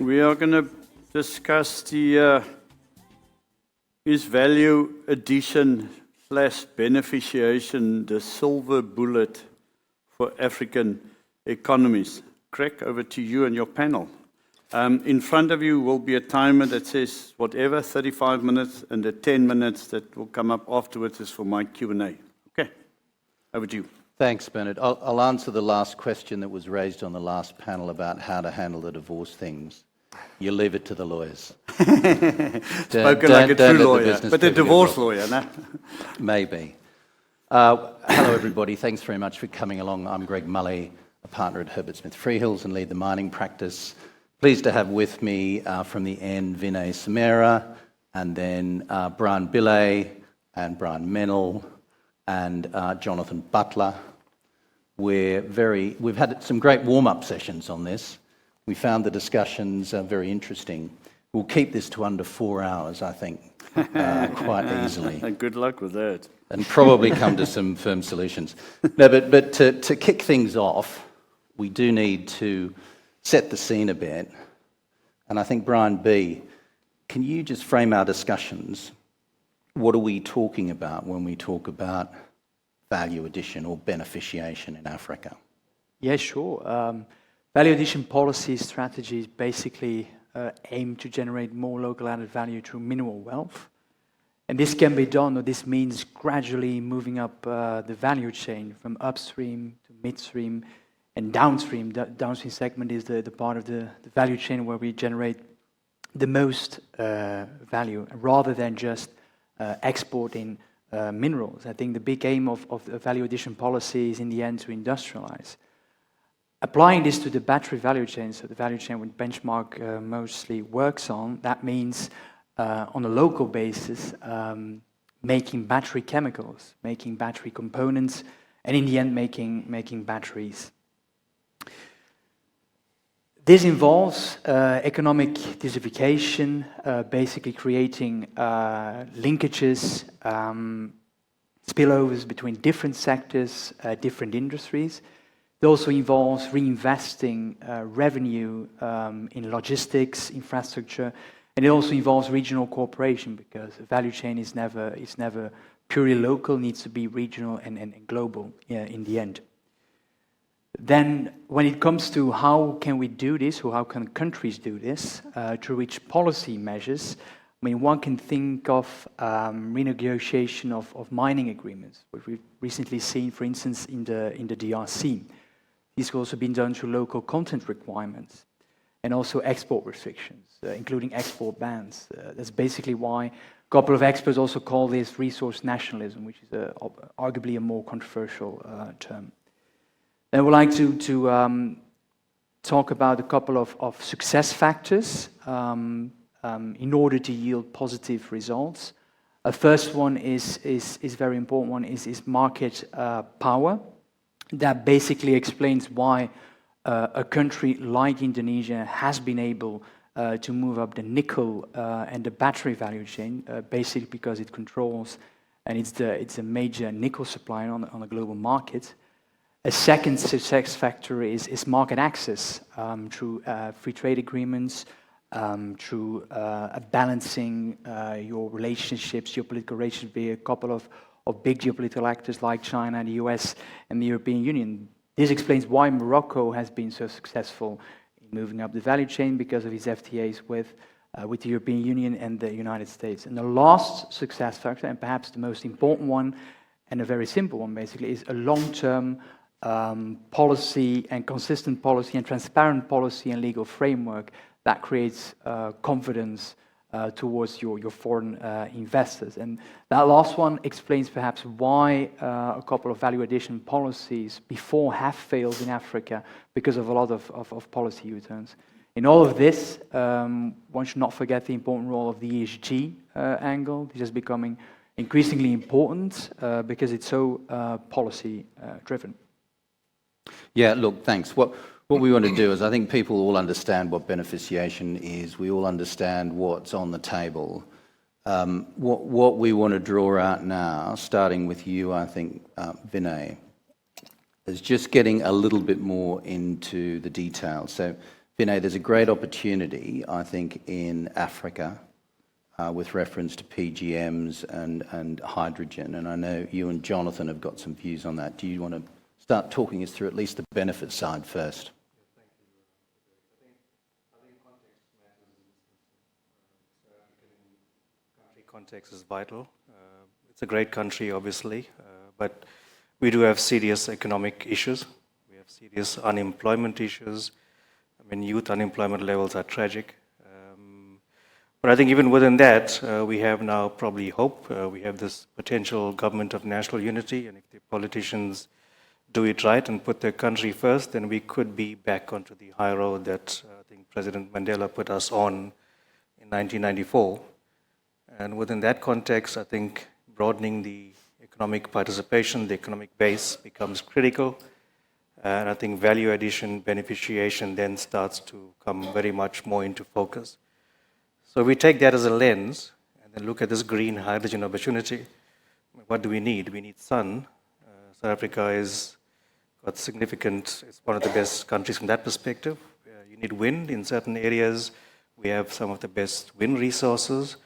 We are going to discuss the is value addition / beneficiation the silver bullet for African economies. Craig, over to you and your panel. In front of you will be a timer that says whatever, 35 minutes, and the 10 minutes that will come up afterwards is for my Q&A. Okay, over to you. Thanks, Bernard. I'll answer the last question that was raised on the last panel about how to handle the divorce things. You leave it to the lawyers. Spoken like a true lawyer, but a divorce lawyer, no? Maybe. Hello, everybody. Thanks very much for coming along. I'm Greg Mulley, a partner at Herbert Smith Freehills and lead the mining practice. Pleased to have with me from the end Vinay Somera, and then Bryan Bille and Brian Menell and Jonathan Butler. We've had some great warm-up sessions on this. We found the discussions very interesting. We'll keep this to under 4 hours, I think, quite easily. And good luck with that. And probably come to some firm solutions. No, but to kick things off, we do need to set the scene a bit. And I think, Brian B., can you just frame our discussions? What are we talking about when we talk about value addition or beneficiation in Africa? Yeah, sure. Value addition policy strategies basically aim to generate more local added value through mineral wealth. And this can be done, or this means gradually moving up the value chain from upstream to midstream and downstream. The downstream segment is the part of the value chain where we generate the most value, rather than just exporting minerals. I think the big aim of the value addition policy is in the end to industrialize. Applying this to the battery value chain, so the value chain which Benchmark mostly works on, that means on a local basis making battery chemicals, making battery components, and in the end making batteries. This involves economic diversification, basically creating linkages, spillovers between different sectors, different industries. It also involves reinvesting revenue in logistics, infrastructure, and it also involves regional cooperation, because the value chain is never purely local, needs to be regional and global in the end. Then, when it comes to how can we do this, or how can countries do this, through which policy measures, I mean, one can think of renegotiation of mining agreements, which we've recently seen, for instance, in the DRC. This has also been done through local content requirements and also export restrictions, including export bans. That's basically why a couple of experts also call this resource nationalism, which is arguably a more controversial term. Then I would like to talk about a couple of success factors in order to yield positive results. A first one is very important one, is market power. That basically explains why a country like Indonesia has been able to move up the nickel and the battery value chain, basically because it controls, and it's a major nickel supplier on a global market. A second success factor is market access through free trade agreements, through balancing your relationships, geopolitical relationships with a couple of big geopolitical actors like China, the US, and the European Union. This explains why Morocco has been so successful in moving up the value chain, because of its FTAs with the European Union and the United States. And the last success factor, and perhaps the most important one, and a very simple one basically, is a long-term policy and consistent policy and transparent policy and legal framework that creates confidence towards your foreign investors. And that last one explains perhaps why a couple of value addition policies before have failed in Africa, because of a lot of policy U-turns. In all of this, one should not forget the important role of the ESG angle. This is becoming increasingly important because it's so policy driven. Yeah, look, thanks. What we want to do is, I think people all understand what beneficiation is. We all understand what's on the table. What we want to draw out now, starting with you, I think, Vinay, is just getting a little bit more into the details. So Vinay, there's a great opportunity, I think, in Africa with reference to PGMs and hydrogen. And I know you and Jonathan have got some views on that. Do you want to start talking us through at least the benefit side first? Context is vital. It's a great country, obviously, but we do have serious economic issues. We have serious unemployment issues. I mean, youth unemployment levels are tragic. But I think even within that, we have now probably hope. We have this potential government of national unity, and if the politicians do it right and put their country first, then we could be back onto the high road that I think President Mandela put us on in 1994. And within that context, I think broadening the economic participation, the economic base becomes critical. And I think value addition, beneficiation then starts to come very much more into focus. So we take that as a lens and then look at this green hydrogen opportunity. What do we need? We need sun. South Africa is got significant, it's one of the best countries from that perspective. You need wind in certain areas. We have some of the best wind resources.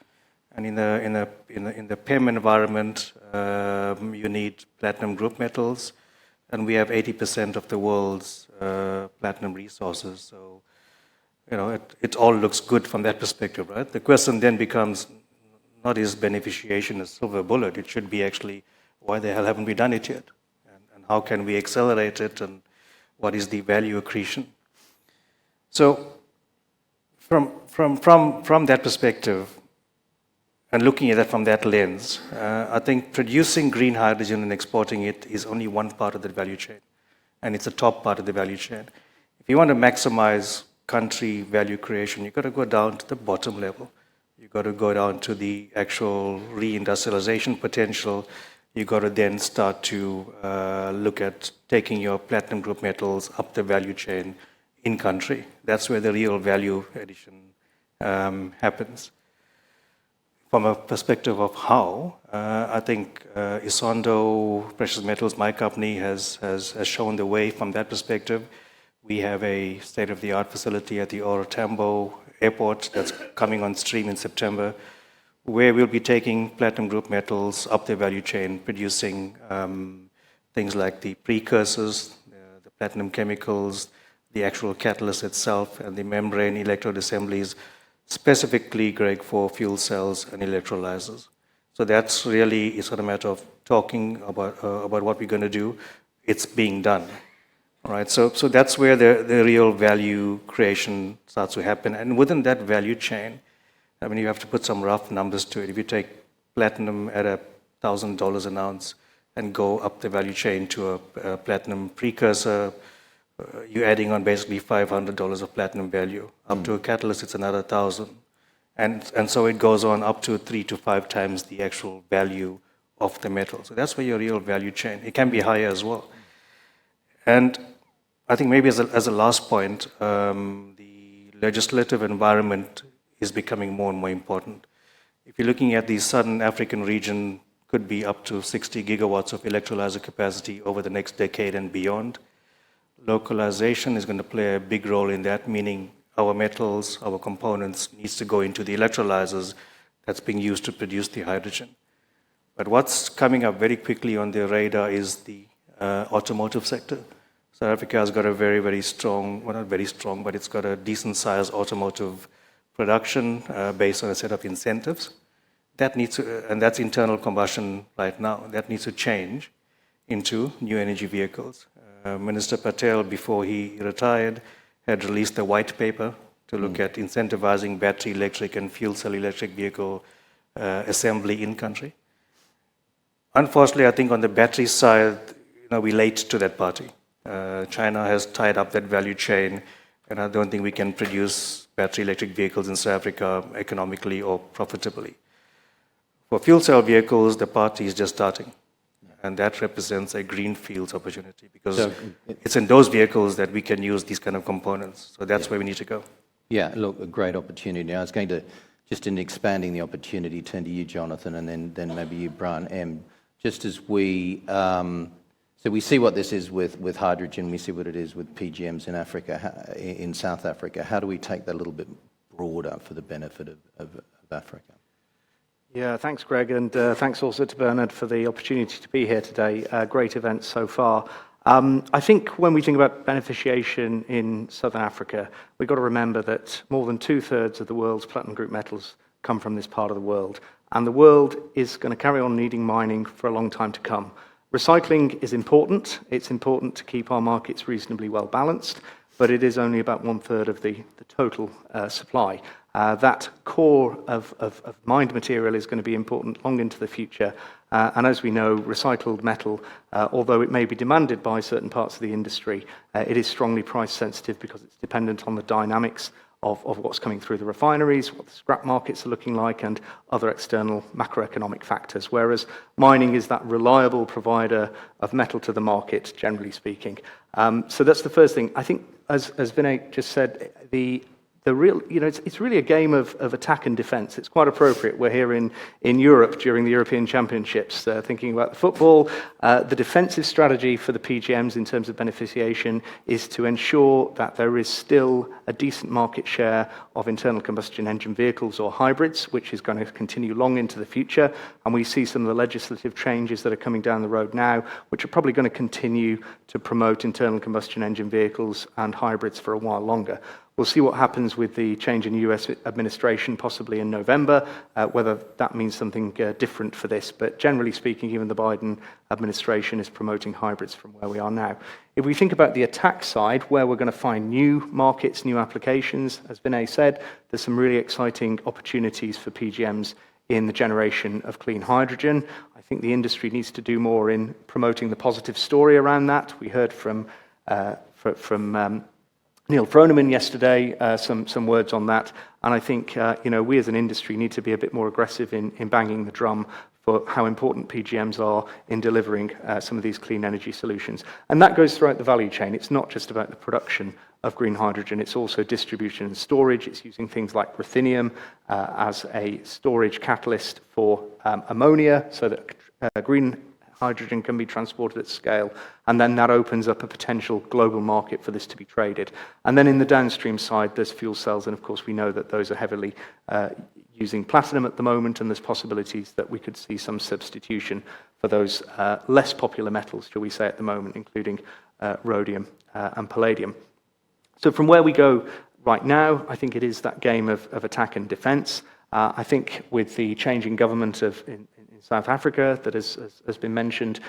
And in the PEM environment, you need platinum group metals, and we have 80% of the world's platinum resources. So, it all looks good from that perspective, right? The question then becomes, not is beneficiation a silver bullet? It should be actually, why the hell haven't we done it yet? And how can we accelerate it? And what is the value accretion? So, from that perspective, and looking at that from that lens, I think producing green hydrogen and exporting it is only one part of the value chain, and it's a top part of the value chain. If you want to maximize country value creation, you've got to go down to the bottom level. You've got to go down to the actual reindustrialization potential. You've got to then start to look at taking your platinum group metals up the value chain in country. That's where the real value addition happens. From a perspective of how, I think Isando Precious Metals, my company, has shown the way from that perspective. We have a state-of-the-art facility at the Tambo airport that's coming on stream in September, where we'll be taking platinum group metals up the value chain, producing things like the precursors, the platinum chemicals, the actual catalyst itself, and the membrane electrode assemblies, specifically, Greg, for fuel cells and electrolyzers. So that's really, it's not a matter of talking about what we're going to do. It's being done. All right, so that's where the real value creation starts to happen. And within that value chain, I mean, you have to put some rough numbers to it. If you take platinum at $1,000 an ounce and go up the value chain to a platinum precursor, you're adding on basically $500 of platinum value. Up to a catalyst, it's another 1,000. And so it goes on up to 3 to 5 times the actual value of the metal. So that's where your real value chain. It can be higher as well. And I think maybe as a last point, the legislative environment is becoming more and more important. If you're looking at the Southern African region, could be up to 60 gigawatts of electrolyzer capacity over the next decade and beyond. Localization is going to play a big role in that, meaning our metals, our components needs to go into the electrolyzers that's being used to produce the hydrogen. But what's coming up very quickly on the radar is the automotive sector. South Africa has got a very, very strong, well, not very strong, but it's got a decent sized automotive production based on a set of incentives. That needs to, and that's internal combustion right now, that needs to change into new energy vehicles. Minister Patel, before he retired, had released a white paper to look at incentivizing battery electric and fuel cell electric vehicle assembly in country. Unfortunately, I think on the battery side, we're late to that party. China has tied up that value chain, and I don't think we can produce battery electric vehicles in South Africa economically or profitably. For fuel cell vehicles, the party is just starting. And that represents a greenfields opportunity because it's in those vehicles that we can use these kind of components. So that's where we need to go. Yeah, look, a great opportunity. I was going to, just in expanding the opportunity, turn to you, Jonathan, and then maybe you, Bryan. Just as we So we see what this is with hydrogen, we see what it is with PGMs in Africa, in South Africa. How do we take that a little bit broader for the benefit of Africa? Yeah, thanks, Greg, and thanks also to Bernard for the opportunity to be here today. Great event so far. I think when we think about beneficiation in Southern Africa, we've got to remember that more than 2/3 of the world's platinum group metals come from this part of the world, and the world is going to carry on needing mining for a long time to come. Recycling is important. It's important to keep our markets reasonably well balanced, but it is only about 1/3 of the total supply. That core of mined material is going to be important long into the future. And as we know, recycled metal, although it may be demanded by certain parts of the industry, it is strongly price sensitive because it's dependent on the dynamics of what's coming through the refineries, what the scrap markets are looking like, and other external macroeconomic factors, whereas mining is that reliable provider of metal to the market, generally speaking. So that's the first thing. I think, as Vinay just said, the real, it's really a game of attack and defence. It's quite appropriate. We're here in Europe during the European Championships, thinking about the football. The defensive strategy for the PGMs in terms of beneficiation is to ensure that there is still a decent market share of internal combustion engine vehicles or hybrids, which is going to continue long into the future. And we see some of the legislative changes that are coming down the road now, which are probably going to continue to promote internal combustion engine vehicles and hybrids for a while longer. We'll see what happens with the change in US administration, possibly in November, whether that means something different for this. But generally speaking, even the Biden administration is promoting hybrids from where we are now. If we think about the attack side, where we're going to find new markets, new applications, as Vinay said, there's some really exciting opportunities for PGMs in the generation of clean hydrogen. I think the industry needs to do more in promoting the positive story around that. We heard from Neil Froneman yesterday, some words on that, and I think we as an industry need to be a bit more aggressive in banging the drum for how important PGMs are in delivering some of these clean energy solutions. And that goes throughout the value chain. It's not just about the production of green hydrogen, it's also distribution and storage. It's using things like ruthenium as a storage catalyst for ammonia so that green hydrogen can be transported at scale, and then that opens up a potential global market for this to be traded. And then in the downstream side, there's fuel cells, and of course we know that those are heavily using platinum at the moment, and there's possibilities that we could see some substitution for those less popular metals, shall we say, at the moment, including rhodium and palladium. So from where we go right now, I think it is that game of attack and defence. I think with the changing government in South Africa that has been mentioned,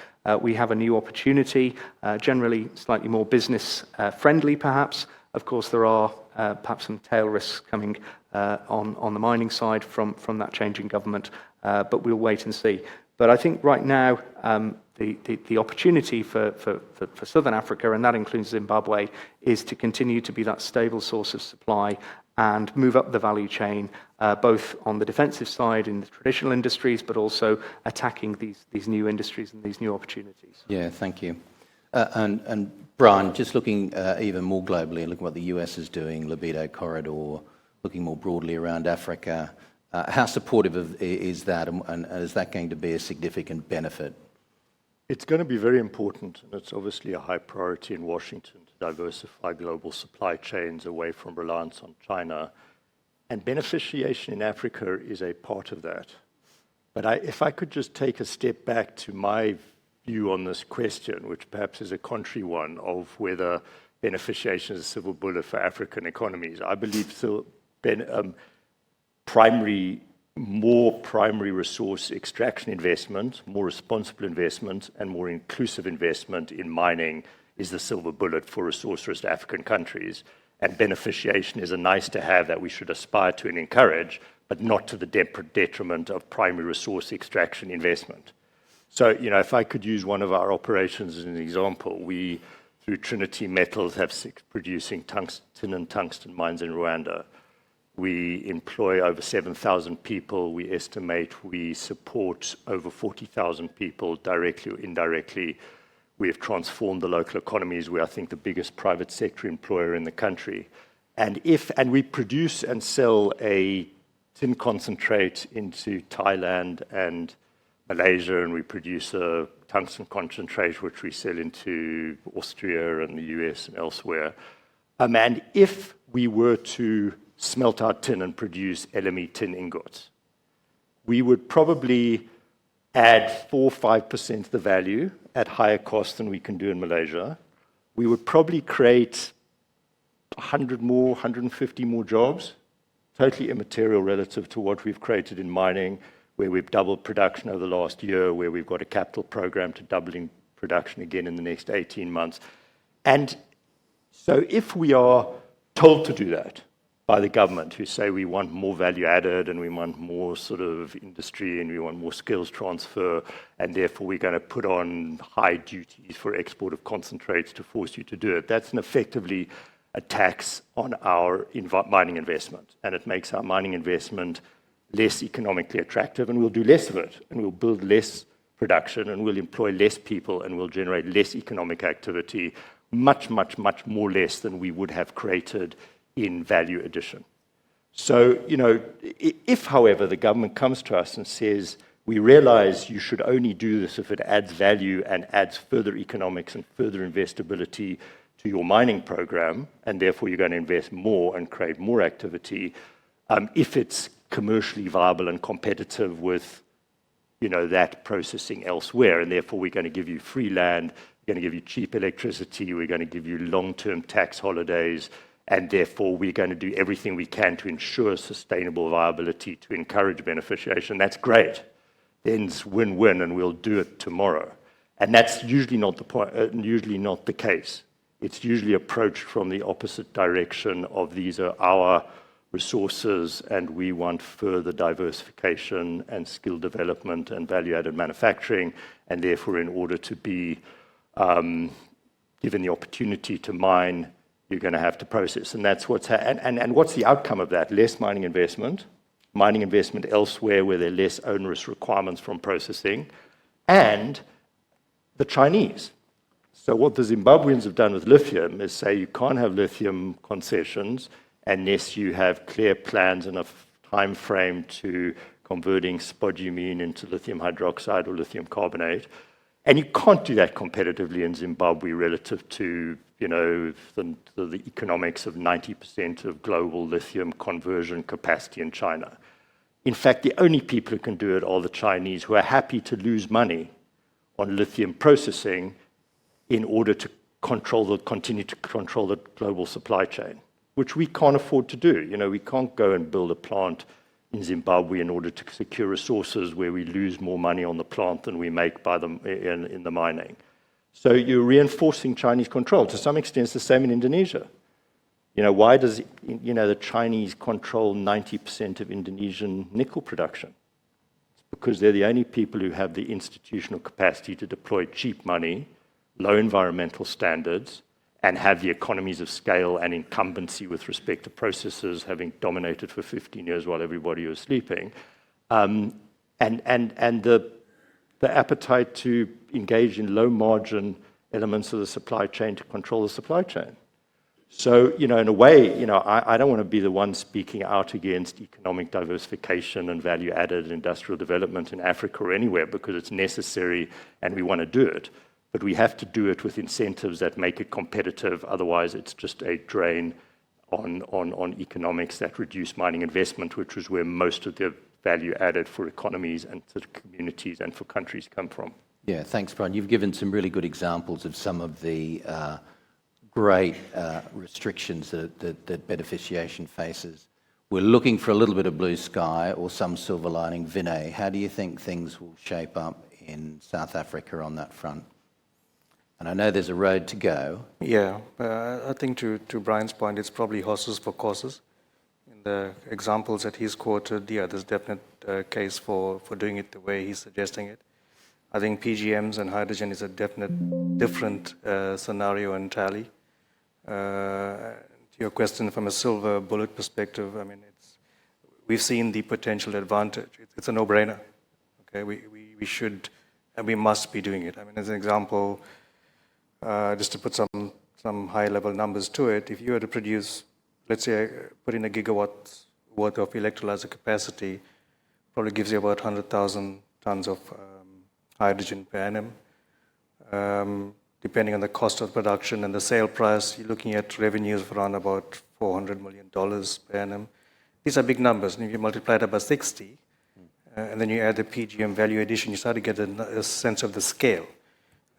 we have a new opportunity, generally slightly more business friendly perhaps. Of course, there are perhaps some tail risks coming on the mining side from that changing government, but we'll wait and see. But I think right now, the opportunity for Southern Africa, and that includes Zimbabwe, is to continue to be that stable source of supply and move up the value chain, both on the defensive side in the traditional industries, but also attacking these new industries and these new opportunities. Yeah, thank you. And Bryan, just looking even more globally, looking what the US is doing, Libido Corridor, looking more broadly around Africa, how supportive is that, and is that going to be a significant benefit? It's going to be very important, and it's obviously a high priority in Washington to diversify global supply chains away from reliance on China. And beneficiation in Africa is a part of that. But if I could just take a step back to my view on this question, which perhaps is a contrary one, of whether beneficiation is a silver bullet for African economies, I believe still more primary resource extraction investment, more responsible investment, and more inclusive investment in mining is the silver bullet for resource-rich African countries. And beneficiation is a nice to have that we should aspire to and encourage, but not to the detriment of primary resource extraction investment. So, if I could use one of our operations as an example, we, through Trinity Metals, have 6 producing tin and tungsten mines in Rwanda. We employ over 7,000 people. We estimate we support over 40,000 people directly or indirectly. We have transformed the local economies. We are, I think, the biggest private sector employer in the country. And we produce and sell a tin concentrate into Thailand and Malaysia, and we produce a tungsten concentrate which we sell into Austria and the US and elsewhere. And if we were to smelt our tin and produce LME tin ingots, we would probably add 4 or 5% of the value at higher cost than we can do in Malaysia. We would probably create 100 more, 150 more jobs, totally immaterial relative to what we've created in mining, where we've doubled production over the last year, where we've got a capital program to doubling production again in the next 18 months. And so if we are told to do that by the government, who say we want more value added and we want more sort of industry and we want more skills transfer, and therefore we're going to put on high duties for export of concentrates to force you to do it, that's effectively a tax on our mining investment. And it makes our mining investment less economically attractive, and we'll do less of it, and we'll build less production, and we'll employ less people, and we'll generate less economic activity, much, much, much more less than we would have created in value addition. So, if, however, the government comes to us and says, we realize you should only do this if it adds value and adds further economics and further investability to your mining program, and therefore you're going to invest more and create more activity, if it's commercially viable and competitive with, that processing elsewhere, and therefore we're going to give you free land, we're going to give you cheap electricity, we're going to give you long-term tax holidays, and therefore we're going to do everything we can to ensure sustainable viability, to encourage beneficiation. That's great. Then it's win-win, and we'll do it tomorrow. And that's usually not the point, usually not the case. It's usually approached from the opposite direction of these are our resources, and we want further diversification and skill development and value-added manufacturing, and therefore, in order to be given the opportunity to mine, you're going to have to process. And that's what's and what's the outcome of that? Less mining investment elsewhere where there are less onerous requirements from processing, and the Chinese. So what the Zimbabweans have done with lithium is say you can't have lithium concessions unless you have clear plans and a time frame to converting spodumene into lithium hydroxide or lithium carbonate. And you can't do that competitively in Zimbabwe relative to, the economics of 90% of global lithium conversion capacity in China. In fact, the only people who can do it are the Chinese, who are happy to lose money on lithium processing in order to continue to control the global supply chain, which we can't afford to do. We can't go and build a plant in Zimbabwe in order to secure resources where we lose more money on the plant than we make by in the mining. So you're reinforcing Chinese control. To some extent, it's the same in Indonesia. Why does the Chinese control 90% of Indonesian nickel production? It's because they're the only people who have the institutional capacity to deploy cheap money, low environmental standards, and have the economies of scale and incumbency with respect to processes, having dominated for 15 years while everybody was sleeping, and the appetite to engage in low-margin elements of the supply chain to control the supply chain. So, in a way, I don't want to be the one speaking out against economic diversification and value-added industrial development in Africa or anywhere, because it's necessary and we want to do it. But we have to do it with incentives that make it competitive. Otherwise, it's just a drain on economics that reduce mining investment, which is where most of the value added for economies and for communities and for countries come from. Yeah, thanks, Bryan. You've given some really good examples of some of the great restrictions that beneficiation faces. We're looking for a little bit of blue sky or some silver lining. Vinay, how do you think things will shape up in South Africa on that front? And I know there's a road to go. Yeah, I think to Bryan's point, it's probably horses for courses. In the examples that he's quoted, there's definite case for doing it the way he's suggesting it. I think PGMs and hydrogen is a definite different scenario entirely. To your question from a silver bullet perspective, we've seen the potential advantage. It's a no-brainer. Okay, we should and we must be doing it. As an example, just to put some high-level numbers to it, if you were to produce, let's say, put in a gigawatt worth of electrolyzer capacity, probably gives you about 100,000 tons of hydrogen per annum. Depending on the cost of production and the sale price, you're looking at revenues of around about $400 million per annum. These are big numbers, and if you multiply that by 60, and then you add the PGM value addition, you start to get a sense of the scale.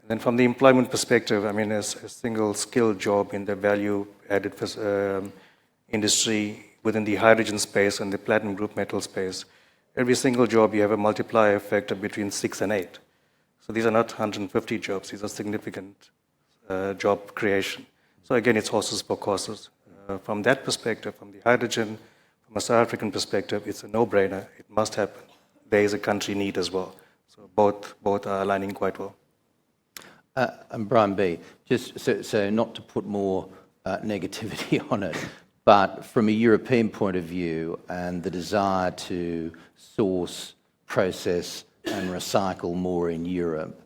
And then from the employment perspective, I mean, as a single skill job in the value-added industry within the hydrogen space and the platinum group metal space, every single job you have a multiplier effect of between 6 and 8. So these are not 150 jobs, these are significant job creation. So again, it's horses for courses. From that perspective, from the hydrogen, from a South African perspective, it's a no-brainer, it must happen. There is a country need as well. So both are aligning quite well. And Bryan B, just so not to put more negativity on it, but from a European point of view and the desire to source, process and recycle more in Europe,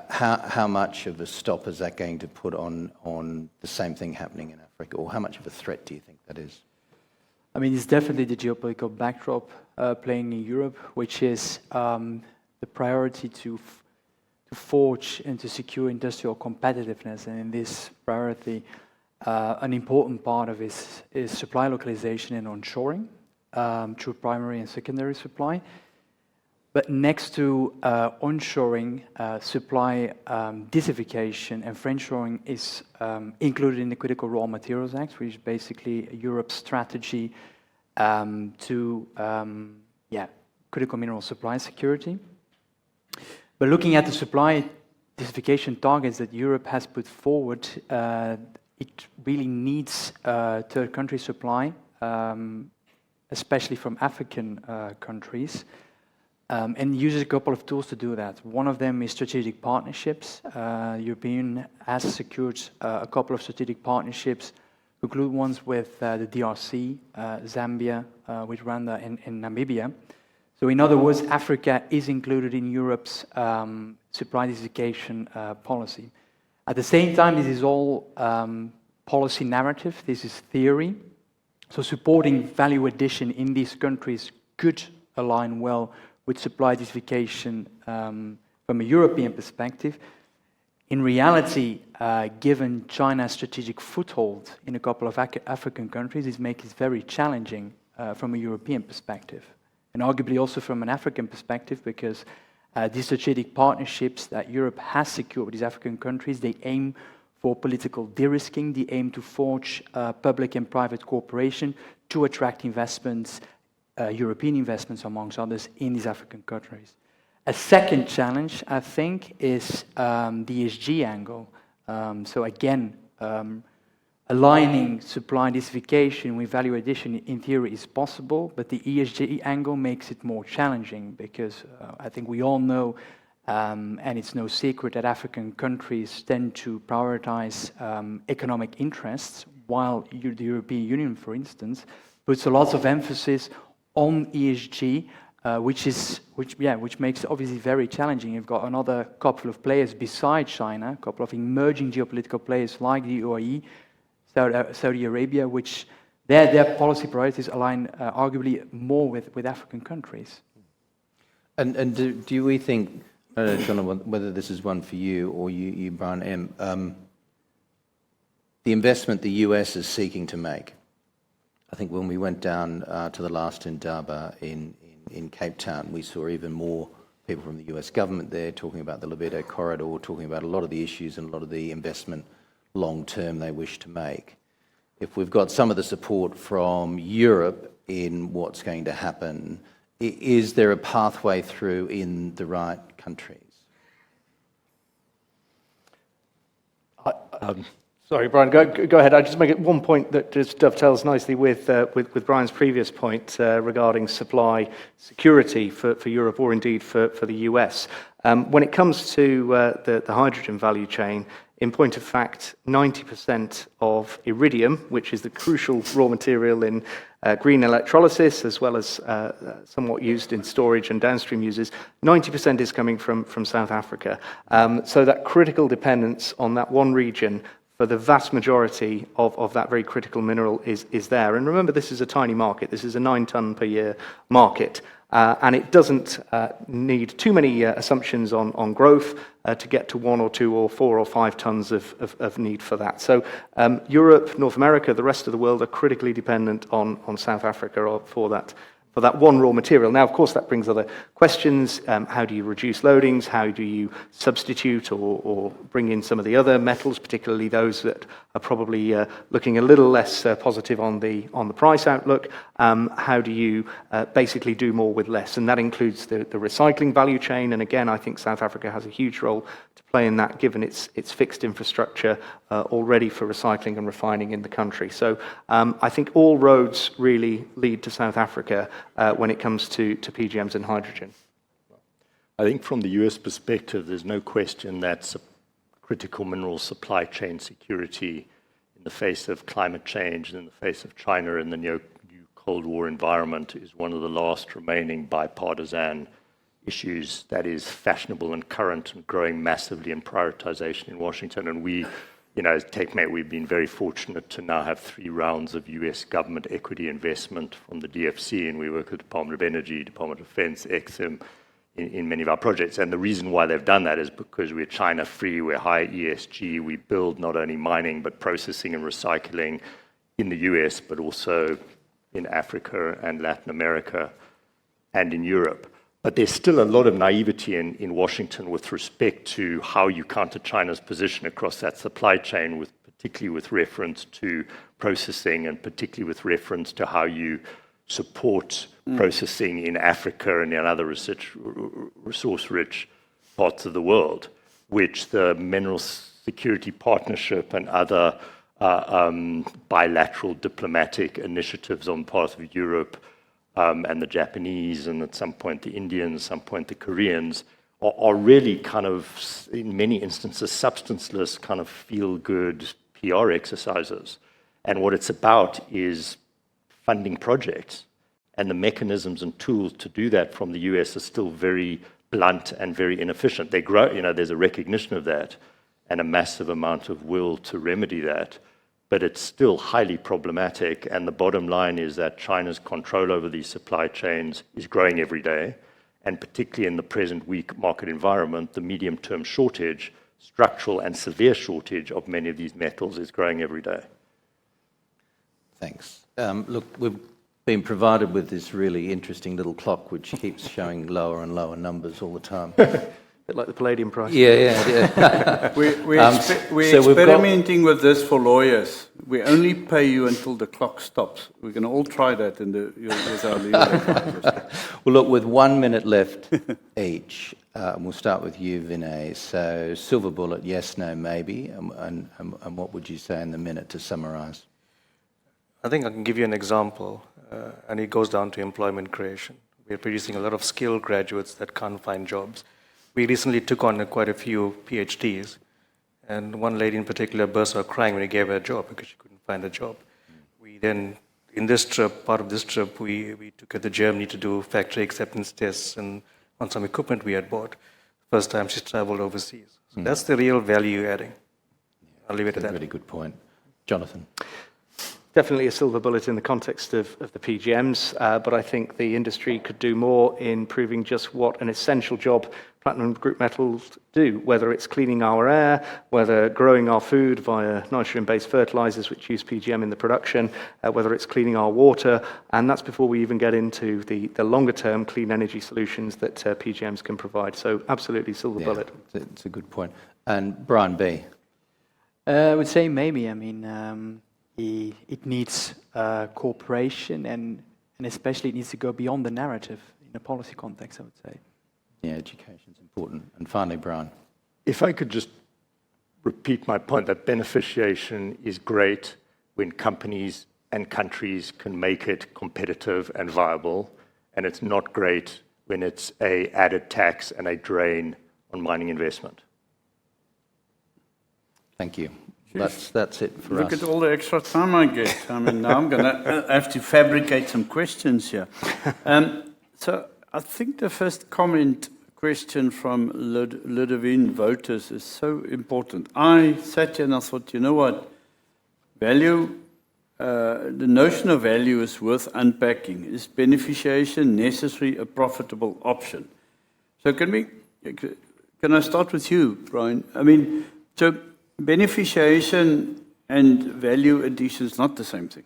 how much of a stop is that going to put on the same thing happening in Africa? Or how much of a threat do you think that is? I mean, it's definitely the geopolitical backdrop playing in Europe, which is the priority to forge and to secure industrial competitiveness. And in this priority, an important part of it is supply localization and onshoring through primary and secondary supply. But next to onshoring, supply dissects and friendshoring is included in the Critical Raw Materials Act, which is basically Europe's strategy to critical mineral supply security. But looking at the supply dissects targets that Europe has put forward, it really needs third country supply, especially from African countries. And uses a couple of tools to do that. One of them is strategic partnerships. European has secured a couple of strategic partnerships, include ones with the DRC, Zambia, with Rwanda and Namibia. So in other words, Africa is included in Europe's supply dissects policy. At the same time, this is all policy narrative, this is theory. So supporting value addition in these countries could align well with supply dissects from a European perspective. In reality, given China's strategic foothold in a couple of African countries, this makes it very challenging from a European perspective. And arguably also from an African perspective, because these strategic partnerships that Europe has secured with these African countries, they aim for political de-risking, they aim to forge public and private cooperation to attract investments, European investments, amongst others, in these African countries. A second challenge, I think, is the ESG angle. So again, aligning supply dissects with value addition in theory is possible, but the ESG angle makes it more challenging because I think we all know, and it's no secret, that African countries tend to prioritize economic interests, while the European Union, for instance, puts a lot of emphasis on ESG, which makes it obviously very challenging. You've got another couple of players besides China, a couple of emerging geopolitical players like the UAE, Saudi Arabia, which their policy priorities align arguably more with African countries. And do we think, I don't know, John, whether this is one for you or you Bryan M., the investment the US is seeking to make? I think when we went down to the last Indaba in Cape Town, we saw even more people from the US government there talking about the Libido corridor, talking about a lot of the issues and a lot of the investment long-term they wish to make. If we've got some of the support from Europe in what's going to happen, is there a pathway through in the right countries? Sorry, Bryan, go ahead. I'll just make it one point that just dovetails nicely with Bryan's previous point regarding supply security for Europe or indeed for the US. When it comes to the hydrogen value chain, in point of fact, 90% of iridium, which is the crucial raw material in green electrolysis, as well as somewhat used in storage and downstream uses, 90% is coming from South Africa. So that critical dependence on that one region for the vast majority of that very critical mineral is there. And remember, this is a tiny market. This is a 9-ton per year market. And it doesn't need too many assumptions on growth to get to 1 or 2 or 4 or 5 tons of need for that. So Europe, North America, the rest of the world are critically dependent on South Africa for that one raw material. Now, of course, that brings other questions. How do you reduce loadings? How do you substitute or bring in some of the other metals, particularly those that are probably looking a little less positive on the price outlook? How do you basically do more with less? And that includes the recycling value chain. And again, I think South Africa has a huge role to play in that, given its fixed infrastructure already for recycling and refining in the country. So I think all roads really lead to South Africa when it comes to PGMs and hydrogen. I think from the US perspective, there's no question that critical mineral supply chain security in the face of climate change and in the face of China and the new Cold War environment is one of the last remaining bipartisan issues that is fashionable and current and growing massively in prioritization in Washington. And we, as TechMet, we've been very fortunate to now have 3 rounds of US government equity investment from the DFC, and we work with the Department of Energy, Department of Defense, EXIM, in many of our projects. And the reason why they've done that is because we're China-free, we're high ESG, we build not only mining, but processing and recycling in the US, but also in Africa and Latin America and in Europe. But there's still a lot of naivety in Washington with respect to how you counter China's position across that supply chain, particularly with reference to processing and particularly with reference to how you support processing in Africa and in other resource-rich parts of the world, which the Mineral Security Partnership and other bilateral diplomatic initiatives on part of Europe and the Japanese and at some point the Indians, some point the Koreans, are really kind of, in many instances, substanceless kind of feel-good PR exercises. And what it's about is funding projects. And the mechanisms and tools to do that from the US are still very blunt and very inefficient. They grow, there's a recognition of that and a massive amount of will to remedy that. But it's still highly problematic. And the bottom line is that China's control over these supply chains is growing every day. And particularly in the present weak market environment, the medium-term shortage, structural and severe shortage of many of these metals is growing every day. Thanks. Look, we've been provided with this really interesting little clock which keeps showing lower and lower numbers all the time. Bit like the palladium price. Yeah. We're experimenting with this for lawyers. We only pay you until the clock stops. We're going to all try that with our legal advisors. Well, look, with 1 minute left each, we'll start with you, Vinay. So, silver bullet, yes, no, maybe, and what would you say in the minute to summarise? I think I can give you an example, and it goes down to employment creation. We're producing a lot of skilled graduates that can't find jobs. We recently took on quite a few PhDs, and one lady in particular burst out crying when we gave her a job because she couldn't find a job. We then, in this trip, part of this trip, we took her to Germany to do factory acceptance tests and on some equipment we had bought. First time she's traveled overseas. So that's the real value adding. I'll leave it at that. That's a really good point. Jonathan? Definitely a silver bullet in the context of the PGMs, but I think the industry could do more in proving just what an essential job platinum group metals do, whether it's cleaning our air, whether growing our food via nitrogen-based fertilizers which use PGM in the production, whether it's cleaning our water, and that's before we even get into the longer-term clean energy solutions that PGMs can provide. So absolutely silver bullet. It's a good point. And Bryan B? I would say maybe. I mean, it needs cooperation and especially it needs to go beyond the narrative in a policy context, I would say. Yeah, education is important. And finally, Bryan. If I could just repeat my point that beneficiation is great when companies and countries can make it competitive and viable, and it's not great when it's an added tax and a drain on mining investment. Thank you. That's it for us. Look at all the extra time I get. I mean, now I'm going to have to fabricate some questions here. So I think the first question from Ludovine voters is so important. I sat here and I thought, you know what? Value, the notion of value is worth unpacking. Is beneficiation necessary a profitable option? So can I start with you, Bryan? I mean, so beneficiation and value addition is not the same thing.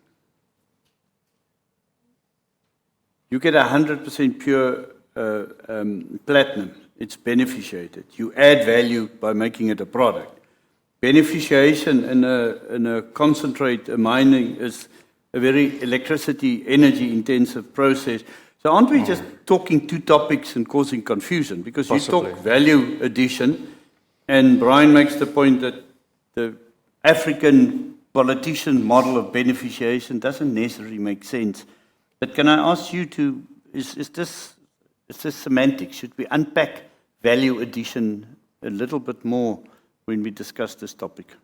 You get 100% pure platinum, it's beneficiated. You add value by making it a product. Beneficiation in a concentrate, a mining, is a very electricity, energy intensive process. So aren't we just talking two topics and causing confusion? Because Possibly. You talk value addition, and Bryan makes the point that the African politician model of beneficiation doesn't necessarily make sense. But can I ask you to, is this semantics? Should we unpack value addition a little bit more when we discuss this topic?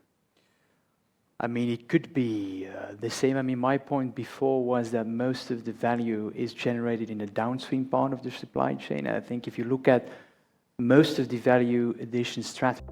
I mean, it could be the same. I mean, my point before was that most of the value is generated in the downstream part of the supply chain. I think if you look at most of the value addition strategy,